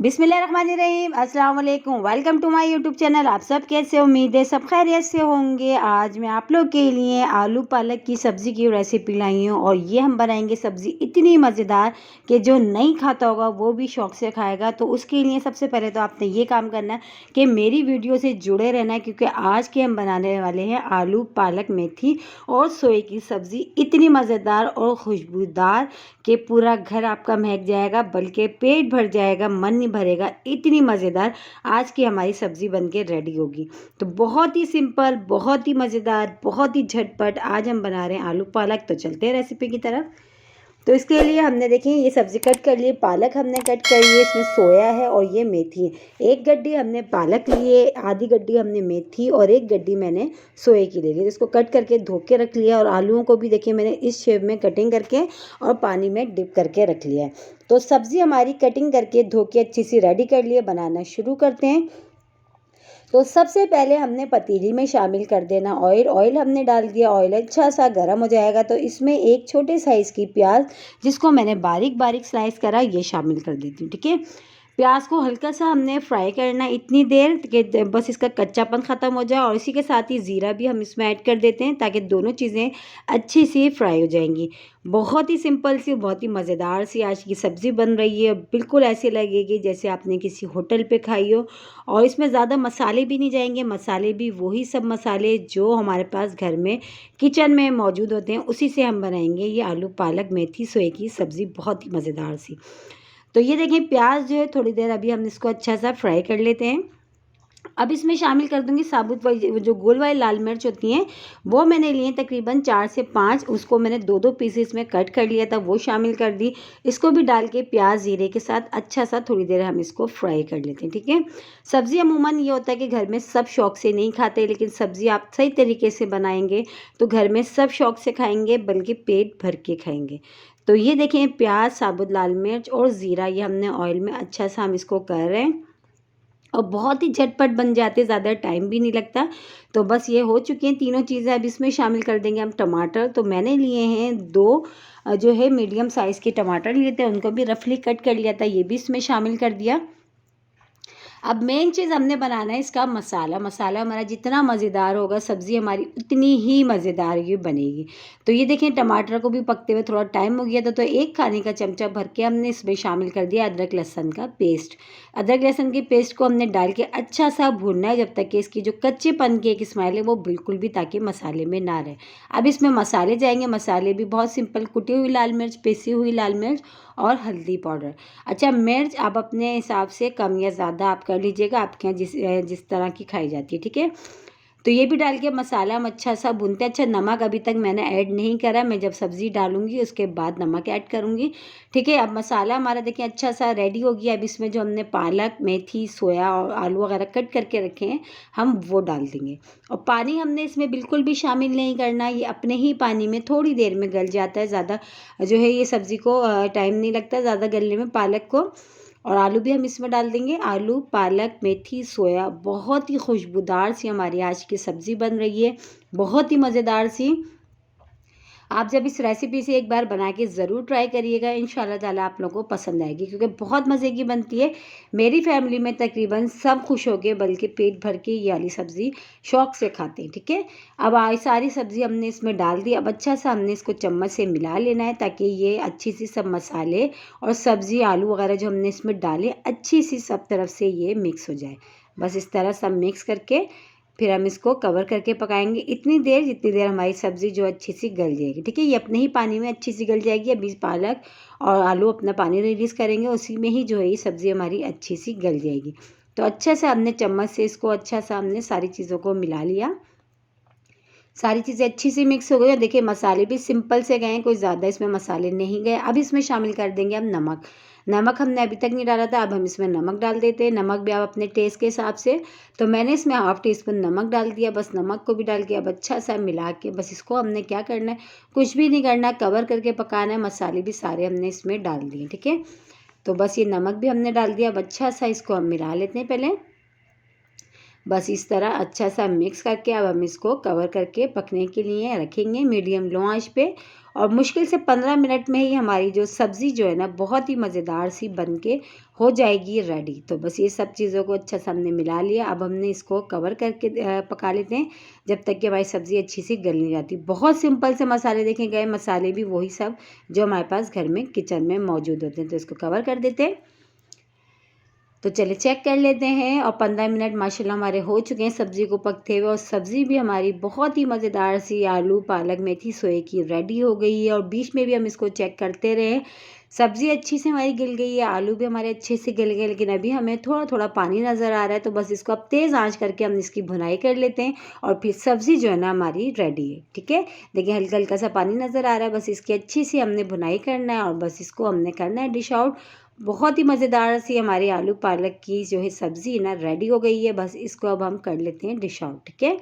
बिस्मिल्लाहिर्रहमानिर्रहीम, अस्सलाम वालेकुम। Welcome to my YouTube channel. आप सब कैसे, उम्मीद है सब खैरियत से होंगे। आज मैं आप लोग के लिए आलू पालक की सब्ज़ी की रेसिपी लाई हूँ और ये हम बनाएंगे सब्ज़ी इतनी मज़ेदार कि जो नहीं खाता होगा वो भी शौक़ से खाएगा। तो उसके लिए सबसे पहले तो आपने ये काम करना है कि मेरी वीडियो से जुड़े रहना है, क्योंकि आज के हम बनाने वाले हैं आलू पालक मेथी और सोए की सब्ज़ी इतनी मज़ेदार और खुशबूदार कि पूरा घर आपका महक जाएगा, बल्कि पेट भर जाएगा, मन नहीं भरेगा। इतनी मज़ेदार आज की हमारी सब्ज़ी बनके रेडी होगी। तो बहुत ही सिंपल, बहुत ही मज़ेदार, बहुत ही झटपट आज हम बना रहे हैं आलू पालक। तो चलते हैं रेसिपी की तरफ। तो इसके लिए हमने देखें ये सब्ज़ी कट कर ली, पालक हमने कट कर ली, इसमें सोया है और ये मेथी है। एक गड्डी हमने पालक लिए, आधी गड्डी हमने मेथी और एक गड्डी मैंने सोए की ले ली। इसको कट करके धो के रख लिया और आलूओं को भी देखिए मैंने इस शेप में कटिंग करके और पानी में डिप करके रख लिया है। तो सब्ज़ी हमारी कटिंग करके धो के अच्छी सी रेडी कर लिए। बनाना शुरू करते हैं। तो सबसे पहले हमने पतीली में शामिल कर देना ऑयल हमने डाल दिया। ऑयल अच्छा सा गर्म हो जाएगा तो इसमें एक छोटे साइज़ की प्याज, जिसको मैंने बारीक बारीक स्लाइस करा, ये शामिल कर देती हूँ। ठीक है, प्याज को हल्का सा हमने फ्राई करना इतनी देर कि बस इसका कच्चापन ख़त्म हो जाए, और इसी के साथ ही ज़ीरा भी हम इसमें ऐड कर देते हैं ताकि दोनों चीज़ें अच्छी सी फ्राई हो जाएंगी। बहुत ही सिंपल सी, बहुत ही मज़ेदार सी आज की सब्ज़ी बन रही है। बिल्कुल ऐसी लगेगी जैसे आपने किसी होटल पे खाई हो, और इसमें ज़्यादा मसाले भी नहीं जाएंगे। मसाले भी वही सब मसाले जो हमारे पास घर में किचन में मौजूद होते हैं, उसी से हम बनाएंगे ये आलू पालक मेथी सोए की सब्ज़ी, बहुत ही मज़ेदार सी। तो ये देखें प्याज जो है थोड़ी देर अभी हम इसको अच्छा सा फ्राई कर लेते हैं। अब इसमें शामिल कर दूंगी साबुत वाली जो गोल वाली लाल मिर्च होती हैं, वो मैंने लिए तकरीबन 4 से 5, उसको मैंने दो दो पीसेस में कट कर लिया था, वो शामिल कर दी। इसको भी डाल के प्याज जीरे के साथ अच्छा सा थोड़ी देर हम इसको फ्राई कर लेते हैं। ठीक है, सब्ज़ी अमूमन ये होता है कि घर में सब शौक़ से नहीं खाते, लेकिन सब्ज़ी आप सही तरीके से बनाएंगे तो घर में सब शौक़ से खाएंगे, बल्कि पेट भर के खाएंगे। तो ये देखें प्याज, साबुत लाल मिर्च और ज़ीरा, ये हमने ऑयल में अच्छा सा हम इसको कर रहे हैं और बहुत ही झटपट बन जाते, ज़्यादा टाइम भी नहीं लगता। तो बस ये हो चुकी हैं तीनों चीज़ें। अब इसमें शामिल कर देंगे हम टमाटर। तो मैंने लिए हैं 2 जो है मीडियम साइज़ के टमाटर लिए थे, उनको भी रफली कट कर लिया था, ये भी इसमें शामिल कर दिया। अब मेन चीज़ हमने बनाना है इसका मसाला। मसाला हमारा जितना मज़ेदार होगा सब्ज़ी हमारी उतनी ही मज़ेदार ये बनेगी। तो ये देखें टमाटर को भी पकते हुए थोड़ा टाइम हो गया था, तो 1 खाने का चमचा भर के हमने इसमें शामिल कर दिया अदरक लहसुन का पेस्ट। अदरक लहसुन की पेस्ट को हमने डाल के अच्छा सा भूनना है, जब तक कि इसकी जो कच्चेपन की एक स्मेल है वो बिल्कुल भी, ताकि मसाले में ना रहे। अब इसमें मसाले जाएंगे। मसाले भी बहुत सिंपल, कुटी हुई लाल मिर्च, पिसी हुई लाल मिर्च और हल्दी पाउडर। अच्छा, मिर्च आप अपने हिसाब से कम या ज़्यादा आप कर लीजिएगा, आपके यहाँ जिस तरह की खाई जाती है। ठीक है, तो ये भी डाल के मसाला हम अच्छा सा भूनते हैं। अच्छा, नमक अभी तक मैंने ऐड नहीं करा, मैं जब सब्ज़ी डालूंगी उसके बाद नमक ऐड करूंगी। ठीक है, अब मसाला हमारा देखिए अच्छा सा रेडी हो गया। अब इसमें जो हमने पालक, मेथी, सोया और आलू वगैरह कट करके रखे हैं, हम वो डाल देंगे। और पानी हमने इसमें बिल्कुल भी शामिल नहीं करना, ये अपने ही पानी में थोड़ी देर में गल जाता है। ज़्यादा जो है ये सब्ज़ी को टाइम नहीं लगता ज़्यादा गलने में, पालक को। और आलू भी हम इसमें डाल देंगे। आलू, पालक, मेथी, सोया, बहुत ही खुशबूदार सी हमारी आज की सब्ज़ी बन रही है, बहुत ही मज़ेदार सी। आप जब इस रेसिपी से एक बार बना के ज़रूर ट्राई करिएगा, इंशाल्लाह ताला आप लोगों को पसंद आएगी, क्योंकि बहुत मज़े की बनती है। मेरी फैमिली में तकरीबन सब खुश हो गए, बल्कि पेट भर के ये वाली सब्ज़ी शौक़ से खाते हैं। ठीक है, अब सारी सब्ज़ी हमने इसमें डाल दी। अब अच्छा सा हमने इसको चम्मच से मिला लेना है, ताकि ये अच्छी सी सब मसाले और सब्ज़ी, आलू वगैरह जो हमने इसमें डाले, अच्छी सी सब तरफ से ये मिक्स हो जाए। बस इस तरह सब मिक्स करके फिर हम इसको कवर करके पकाएंगे इतनी देर जितनी देर हमारी सब्ज़ी जो अच्छी सी गल जाएगी। ठीक है, ये अपने ही पानी में अच्छी सी गल जाएगी। अभी पालक और आलू अपना पानी रिलीज़ करेंगे, उसी में ही जो है ये सब्ज़ी हमारी अच्छी सी गल जाएगी। तो अच्छा सा हमने चम्मच से इसको अच्छा सा हमने सारी चीज़ों को मिला लिया। सारी चीज़ें अच्छी सी मिक्स हो गई और देखिए मसाले भी सिंपल से गए हैं, कोई ज़्यादा इसमें मसाले नहीं गए। अब इसमें शामिल कर देंगे हम नमक। नमक हमने अभी तक नहीं डाला था, अब हम इसमें नमक डाल देते हैं। नमक भी आप अपने टेस्ट के हिसाब से, तो मैंने इसमें हाफ़ टी स्पून नमक डाल दिया। बस नमक को भी डाल के अब अच्छा सा मिला के बस इसको हमने क्या करना है, कुछ भी नहीं करना, कवर करके पकाना है। मसाले भी सारे हमने इसमें डाल दिए। ठीक है, तो बस ये नमक भी हमने डाल दिया। अब अच्छा सा इसको हम मिला लेते हैं पहले। बस इस तरह अच्छा सा मिक्स करके अब हम इसको कवर करके पकने के लिए रखेंगे मीडियम लो आंच पे। और मुश्किल से 15 मिनट में ही हमारी जो सब्ज़ी जो है ना बहुत ही मज़ेदार सी बन के हो जाएगी रेडी। तो बस ये सब चीज़ों को अच्छा से हमने मिला लिया। अब हमने इसको कवर करके पका लेते हैं जब तक कि हमारी सब्ज़ी अच्छी सी गल नहीं जाती। बहुत सिंपल से मसाले देखे गए, मसाले भी वही सब जो हमारे पास घर में किचन में मौजूद होते हैं। तो इसको कवर कर देते हैं। तो चलिए चेक कर लेते हैं और 15 मिनट माशाल्लाह हमारे हो चुके हैं सब्ज़ी को पकते हुए और सब्ज़ी भी हमारी बहुत ही मज़ेदार सी आलू पालक मेथी सोए की रेडी हो गई है। और बीच में भी हम इसको चेक करते रहे। सब्ज़ी अच्छी से हमारी गल गई है, आलू भी हमारे अच्छे से गल गए, लेकिन अभी हमें थोड़ा थोड़ा पानी नज़र आ रहा है। तो बस इसको अब तेज़ आंच करके हम इसकी भुनाई कर लेते हैं और फिर सब्ज़ी जो है ना हमारी रेडी है। ठीक है, देखिए हल्का हल्का सा पानी नज़र आ रहा है। बस इसकी अच्छी सी हमने भुनाई करना है और बस इसको हमने करना है डिश आउट। बहुत ही मज़ेदार सी हमारी आलू पालक की जो है सब्ज़ी ना रेडी हो गई है। बस इसको अब हम कर लेते हैं डिश आउट। ठीक है,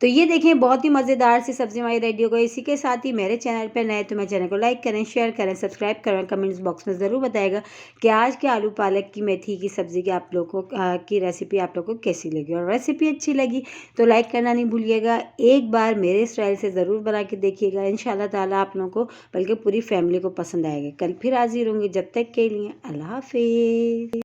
तो ये देखें बहुत ही मज़ेदार सी सब्ज़ी हमारी रेडी हो गई। इसी के साथ ही मेरे चैनल पे नए तो मेरे चैनल को लाइक करें, शेयर करें, सब्सक्राइब करें। कमेंट्स बॉक्स में ज़रूर बताएगा कि आज के आलू पालक की मेथी की सब्ज़ी की आप लोगों को की रेसिपी आप लोगों को कैसी लगी। और रेसिपी अच्छी लगी तो लाइक करना नहीं भूलिएगा। एक बार मेरे स्टाइल से ज़रूर बना के देखिएगा, इंशाल्लाह ताला आप लोगों को बल्कि पूरी फैमिली को पसंद आएगा। कल फिर हाजिर होंगे, जब तक के लिए अल्लाह हाफिज़।